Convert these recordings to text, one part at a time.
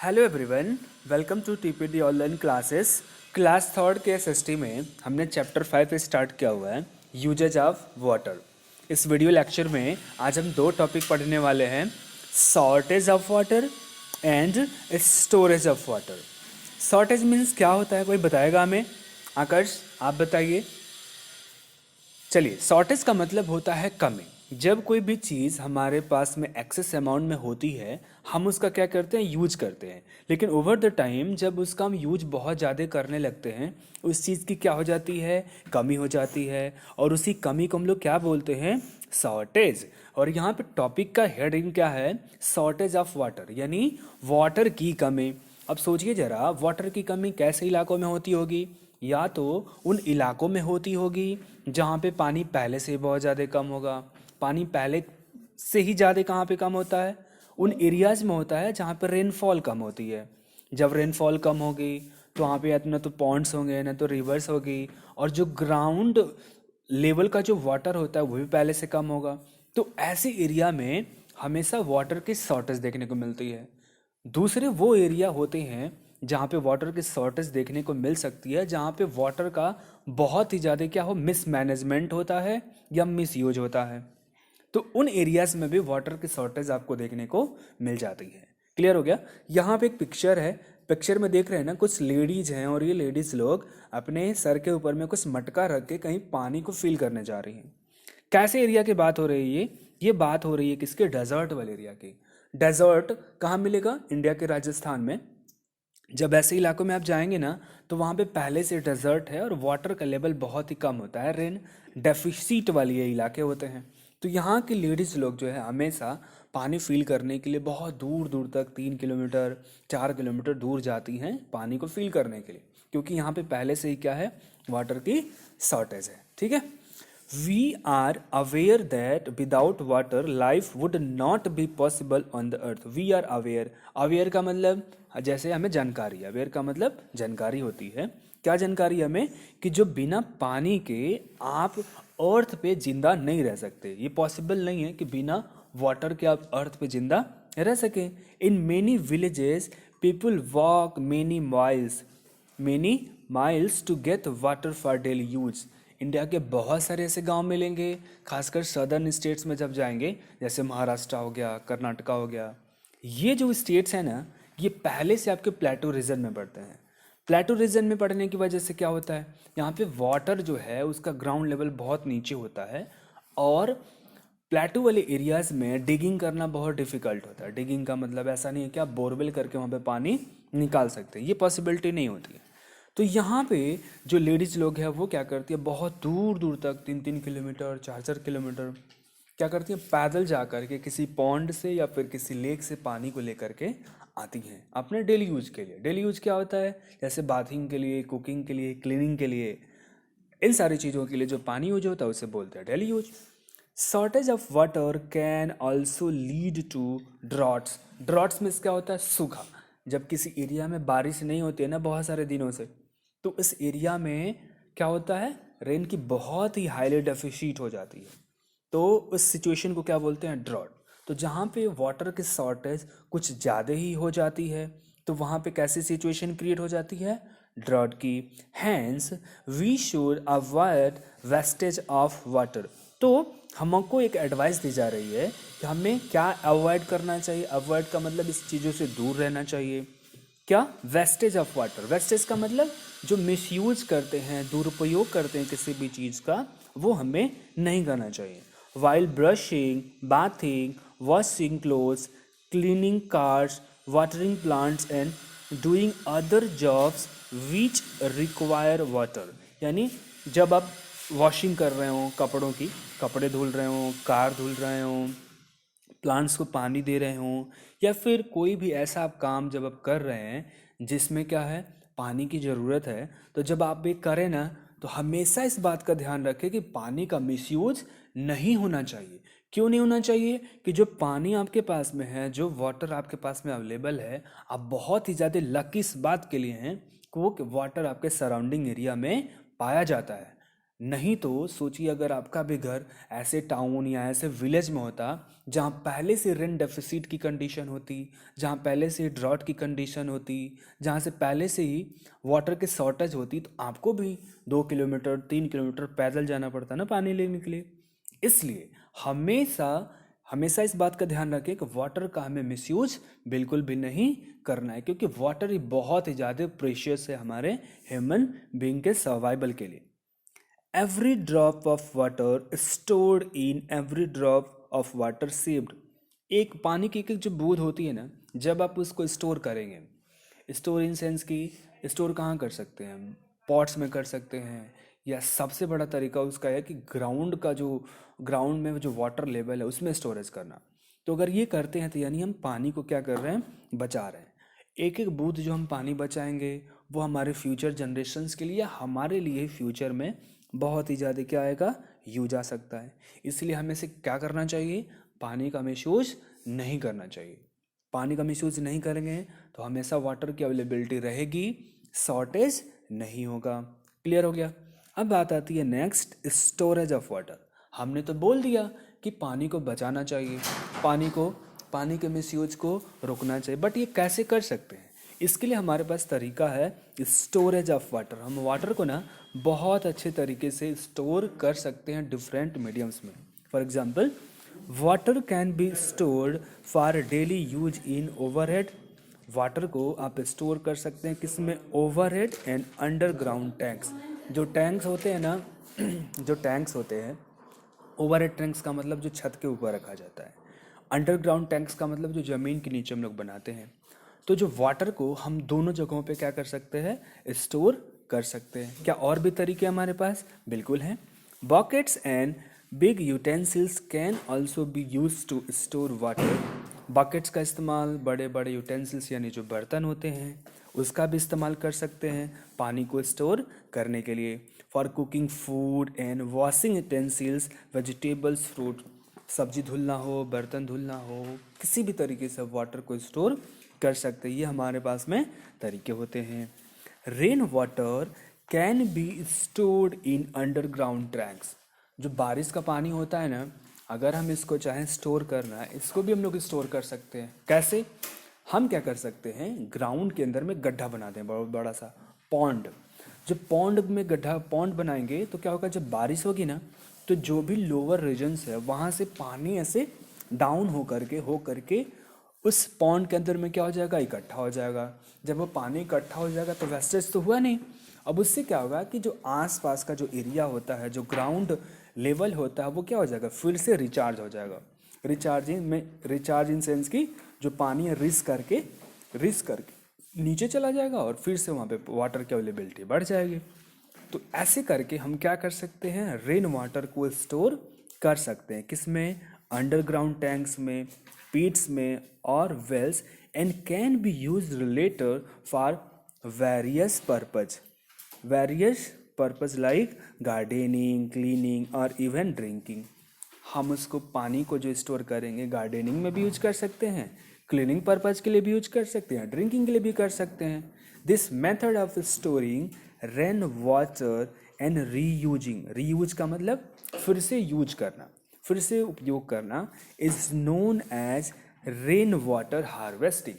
Hello everyone, welcome to TPD online classes. Class third के SST में हमने chapter 5 start किया हुआ है, यूजेज ऑफ वाटर। इस वीडियो लेक्चर में आज हम दो टॉपिक पढ़ने वाले हैं, shortage of water and storage of water. Shortage means क्या होता है, कोई बताएगा हमें? आकर्ष, आप बताइए। चलिए, शॉर्टेज का मतलब होता है कमी। जब कोई भी चीज़ हमारे पास में एक्सेस अमाउंट में होती है, हम उसका क्या करते हैं, यूज करते हैं। लेकिन ओवर द टाइम जब उसका हम यूज बहुत ज़्यादा करने लगते हैं, उस चीज़ की क्या हो जाती है, कमी हो जाती है। और उसी कमी को हम लोग क्या बोलते हैं, शॉर्टेज। और यहाँ पे टॉपिक का हेडिंग क्या है, शॉर्टेज ऑफ वाटर, यानी वाटर की कमी। अब सोचिए ज़रा, वाटर की कमी कैसे इलाकों में होती होगी? या तो उन इलाकों में होती होगी जहाँ पे पानी पहले से बहुत ज़्यादा कम होगा। पानी पहले से ही ज़्यादा कहाँ पे कम होता है? उन एरियाज में होता है जहाँ पे रेनफॉल कम होती है। जब रेनफॉल कम होगी तो वहाँ पे या तो ना तो पॉन्ड्स होंगे, ना तो रिवर्स होगी, और जो ग्राउंड लेवल का जो वाटर होता है वो भी पहले से कम होगा। तो ऐसे एरिया में हमेशा वाटर की शॉर्टेज देखने को मिलती है। दूसरे वो एरिया होते हैं जहाँ पे वाटर की शॉर्टेज देखने को मिल सकती है, जहाँ पे वाटर का बहुत ही ज़्यादा क्या हो, मिसमैनेजमेंट होता है या मिसयूज होता है। तो उन एरियाज में भी वाटर की शॉर्टेज आपको देखने को मिल जाती है। क्लियर हो गया? यहाँ पे एक पिक्चर है, पिक्चर में देख रहे हैं ना, कुछ लेडीज हैं और ये लेडीज लोग अपने सर के ऊपर में कुछ मटका रख के कहीं पानी को फिल करने जा रही हैं। कैसे एरिया की बात हो रही है ये बात हो रही है किसके? डेजर्ट वाले एरिया की। डेजर्ट कहाँ मिलेगा? इंडिया के राजस्थान में। जब ऐसे इलाकों में आप जाएंगे ना, तो वहाँ पे पहले से डेजर्ट है और वाटर का लेवल बहुत ही कम होता है, रेन डेफिसिट वाले ये इलाके होते हैं। तो यहाँ की लेडीज़ लोग जो है हमेशा पानी फिल करने के लिए बहुत दूर दूर तक 3 किलोमीटर 4 किलोमीटर दूर जाती हैं पानी को फिल करने के लिए, क्योंकि यहाँ पे पहले से ही क्या है, वाटर की शॉर्टेज है। ठीक है, we are aware that without water life would not be possible on the earth. We are aware, aware का मतलब जैसे हमें जानकारी, अवेयर का मतलब जानकारी होती है। क्या जानकारी हमें? कि जो बिना पानी के आप अर्थ पे जिंदा नहीं रह सकते। ये पॉसिबल नहीं है कि बिना वाटर के आप अर्थ पे जिंदा रह सके। In many villages people walk many miles to get water for daily use. India के बहुत सारे ऐसे गांव मिलेंगे, खासकर सदर्न स्टेट्स में जब जाएंगे, जैसे महाराष्ट्र हो गया, कर्नाटका हो गया। ये जो स्टेट्स हैं ना, ये पहले से आपके प्लेटो रीजन में पड़ते हैं। प्लेटो रीजन में पड़ने की वजह से क्या होता है, यहाँ पे वाटर जो है उसका ग्राउंड लेवल बहुत नीचे होता है, और प्लेटो वाले एरियाज में डिगिंग करना बहुत डिफिकल्ट होता है। डिगिंग का मतलब ऐसा नहीं है कि आप बोरवेल करके वहाँ पे पानी निकाल सकते हैं, ये पॉसिबिलिटी नहीं होती है। तो यहाँ पे जो लेडीज़ लोग हैं वो क्या करती है, बहुत दूर दूर तक 3-3 किलोमीटर 4-4 किलोमीटर क्या करती हैं, पैदल जा कर के किसी पॉन्ड से या फिर किसी लेक से पानी को लेकर के आती हैं अपने डेली यूज के लिए। डेली यूज क्या होता है? जैसे बाथिंग के लिए, कुकिंग के लिए, क्लीनिंग के लिए, इन सारी चीज़ों के लिए जो पानी यूज होता है उसे बोलते हैं daily use. Shortage of water can also lead to droughts. Droughts में क्या होता है? सूखा। जब किसी एरिया में बारिश नहीं होती है ना बहुत सारे दिनों से, तो इस एरिया में क्या होता है, रेन की बहुत ही हाईली डेफिशिट हो जाती है। तो उस सिचुएशन को क्या बोलते हैं? ड्रॉट। तो जहाँ पे वाटर की शॉर्टेज कुछ ज़्यादा ही हो जाती है, तो वहाँ पे कैसी सिचुएशन क्रिएट हो जाती है? ड्रॉट की। Hence we should avoid wastage of water. तो हमको एक एडवाइस दी जा रही है कि हमें क्या अवॉइड करना चाहिए। अवॉइड का मतलब इस चीज़ों से दूर रहना चाहिए। क्या? Wastage of water. वेस्टेज का मतलब जो मिसयूज करते हैं, दुरुपयोग करते हैं किसी भी चीज़ का, वो हमें नहीं करना चाहिए। While brushing, bathing, washing clothes, cleaning cars, watering plants and doing other jobs which require water. यानी जब आप वॉशिंग कर रहे हो कपड़ों की, कपड़े धुल रहे हो, कार धुल रहे हो, प्लांट्स को पानी दे रहे हों, या फिर कोई भी ऐसा आप काम जब आप कर रहे हैं जिसमें क्या है, पानी की ज़रूरत है, तो जब आप ये करें ना, तो हमेशा इस बात का ध्यान रखें कि पानी का मिसयूज नहीं होना चाहिए। क्यों नहीं होना चाहिए? कि जो पानी आपके पास में है, जो वाटर आपके पास में अवेलेबल है, आप बहुत ही ज़्यादा लकी इस बात के लिए हैं कि वो वाटर आपके सराउंडिंग एरिया में पाया जाता है। नहीं तो सोचिए अगर आपका भी घर ऐसे टाउन या ऐसे विलेज में होता जहाँ पहले से रेन डेफिसिट की कंडीशन होती, जहाँ पहले से ड्रॉट की कंडीशन होती, जहाँ से पहले से ही वाटर की शॉर्टेज होती, तो आपको भी 2 किलोमीटर 3 किलोमीटर पैदल जाना पड़ता ना पानी लेने के लिए। इसलिए हमेशा हमेशा इस बात का ध्यान रखें कि वाटर का हमें मिसयूज बिल्कुल भी नहीं करना है, क्योंकि वाटर ही बहुत ही ज़्यादा प्रेशियस है हमारे ह्यूमन बीइंग के सर्वाइवल के लिए। Every drop of water stored in every drop of water saved। एक पानी की एक जो बूंद होती है ना, जब आप उसको स्टोर करेंगे, स्टोर इन सेंस की स्टोर कहाँ कर सकते हैं हम, पॉट्स में कर सकते हैं, या सबसे बड़ा तरीका उसका है कि ग्राउंड में जो वाटर लेवल है उसमें स्टोरेज करना। तो अगर ये करते हैं तो यानी हम पानी को क्या कर रहे हैं, बचा रहे हैं। एक एक बूंद जो हम पानी बचाएंगे वो हमारे फ्यूचर जनरेशन्स के लिए, हमारे लिए फ्यूचर में बहुत ही ज़्यादा क्या आएगा, यूज आ सकता है। इसलिए हमें से क्या करना चाहिए, पानी का मिसयूज नहीं करना चाहिए। पानी का मिसयूज नहीं करेंगे तो हमेशा वाटर की अवेलेबिलिटी रहेगी, शॉर्टेज नहीं होगा। क्लियर हो गया। अब बात आती है नेक्स्ट, स्टोरेज ऑफ वाटर। हमने तो बोल दिया कि पानी को बचाना चाहिए, पानी के मिसयूज को रोकना चाहिए, बट ये कैसे कर सकते हैं? इसके लिए हमारे पास तरीका है स्टोरेज ऑफ वाटर। हम वाटर को ना बहुत अच्छे तरीके से स्टोर कर सकते हैं डिफरेंट मीडियम्स में। For example, water can be stored for daily use in overhead. Water को आप स्टोर कर सकते हैं किस में, ओवरहेड एंड अंडरग्राउंड टैंक्स। जो टैंक्स होते हैं ना जो टैंक्स होते हैं, ओवरहेड टैंक्स का मतलब जो छत के ऊपर रखा जाता है, अंडरग्राउंड टैंक्स का मतलब जो ज़मीन के नीचे हम लोग बनाते हैं। तो जो वाटर को हम दोनों जगहों पे क्या कर सकते हैं, स्टोर कर सकते हैं। क्या और भी तरीके हमारे पास? बिल्कुल हैं। Buckets and big utensils can also be use to store water. Buckets का इस्तेमाल बड़े बड़े यूटेंसिल्स यानी जो बर्तन होते हैं उसका भी इस्तेमाल कर सकते हैं पानी को स्टोर करने के लिए। For cooking food and washing utensils, vegetables, fruit, सब्जी धुलना हो, बर्तन धुलना हो, किसी भी तरीके से वाटर को स्टोर कर सकते हैं। ये हमारे पास में तरीके होते हैं। Rain water can be stored in underground tanks. जो बारिश का पानी होता है ना, अगर हम इसको चाहें स्टोर करना है, इसको भी हम लोग स्टोर कर सकते हैं। कैसे? हम क्या कर सकते हैं, ग्राउंड के अंदर में गड्ढा बना दें, बहुत बड़ा सा पॉन्ड। जब पॉन्ड में गड्ढा पॉन्ड बनाएंगे तो क्या होगा, जब बारिश होगी ना तो जो भी लोअर रीजन्स है वहाँ से पानी ऐसे डाउन हो करके उस पॉन्ड के अंदर में क्या हो जाएगा, इकट्ठा हो जाएगा। जब वो पानी इकट्ठा हो जाएगा तो वेस्टेज तो हुआ नहीं। अब उससे क्या होगा कि जो आसपास का जो एरिया होता है, जो ग्राउंड लेवल होता है, वो क्या हो जाएगा, फिर से रिचार्ज हो जाएगा। रिचार्ज इन सेंस की जो पानी है रिस करके नीचे चला जाएगा और फिर से वहाँ पे वाटर की अवेलेबिलिटी बढ़ जाएगी। तो ऐसे करके हम क्या कर सकते हैं, रेन वाटर को स्टोर कर सकते हैं। किस में? अंडरग्राउंड टैंक्स में, पिट्स में और wells, and can be use later for various purpose like gardening, cleaning और इवन ड्रिंकिंग। हम उसको पानी को जो स्टोर करेंगे गार्डनिंग में भी यूज कर सकते हैं, क्लीनिंग पर्पज के लिए भी यूज कर सकते हैं, ड्रिंकिंग के लिए भी कर सकते हैं। This method of storing rain water and reuse का मतलब फिर से यूज करना, फिर से उपयोग करना, is known as rain water harvesting.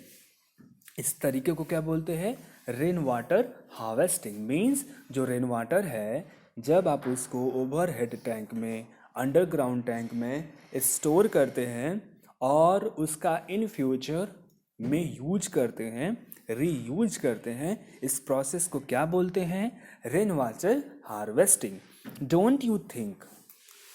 इस तरीके को क्या बोलते हैं, रेन वाटर हार्वेस्टिंग। मीन्स जो रेन वाटर है, जब आप उसको ओवरहेड टैंक में, अंडरग्राउंड टैंक में स्टोर करते हैं और उसका इन फ्यूचर में यूज करते हैं, रीयूज करते हैं, इस प्रोसेस को क्या बोलते हैं, rain water harvesting. Don't you think,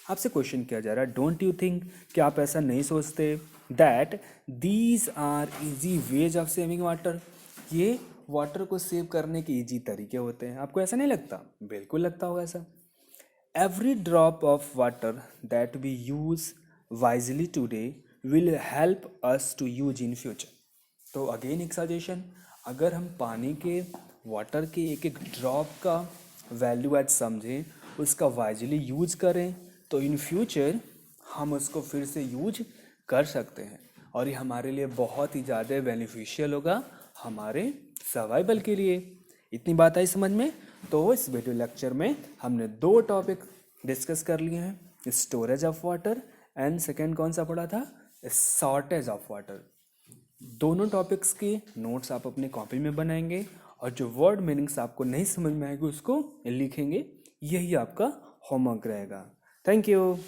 आपसे क्वेश्चन किया जा रहा है, डोंट यू थिंक, क्या आप ऐसा नहीं सोचते, that these are easy ways of saving water, ये वाटर को सेव करने के इजी तरीके होते हैं। आपको ऐसा नहीं लगता? बिल्कुल लगता होगा ऐसा। Every drop of water that we use wisely today will help us to use in future. तो अगेन एक सजेशन, अगर हम पानी के, वाटर के एक एक ड्रॉप का वैल्यू एड समझें, उसका वाइजली यूज करें, तो इन फ्यूचर हम उसको फिर से यूज कर सकते हैं और ये हमारे लिए बहुत ही ज़्यादा बेनिफिशियल होगा हमारे सर्वाइवल के लिए। इतनी बात आई समझ में? तो इस वीडियो लेक्चर में हमने दो टॉपिक डिस्कस कर लिए हैं, storage of water and second कौन सा पढ़ा था? Shortage of water. दोनों टॉपिक्स के नोट्स आप अपने कॉपी में बनाएंगे और जो वर्ड मीनिंग्स आपको नहीं समझ में आएगी उसको लिखेंगे। यही आपका होमवर्क रहेगा। Thank you.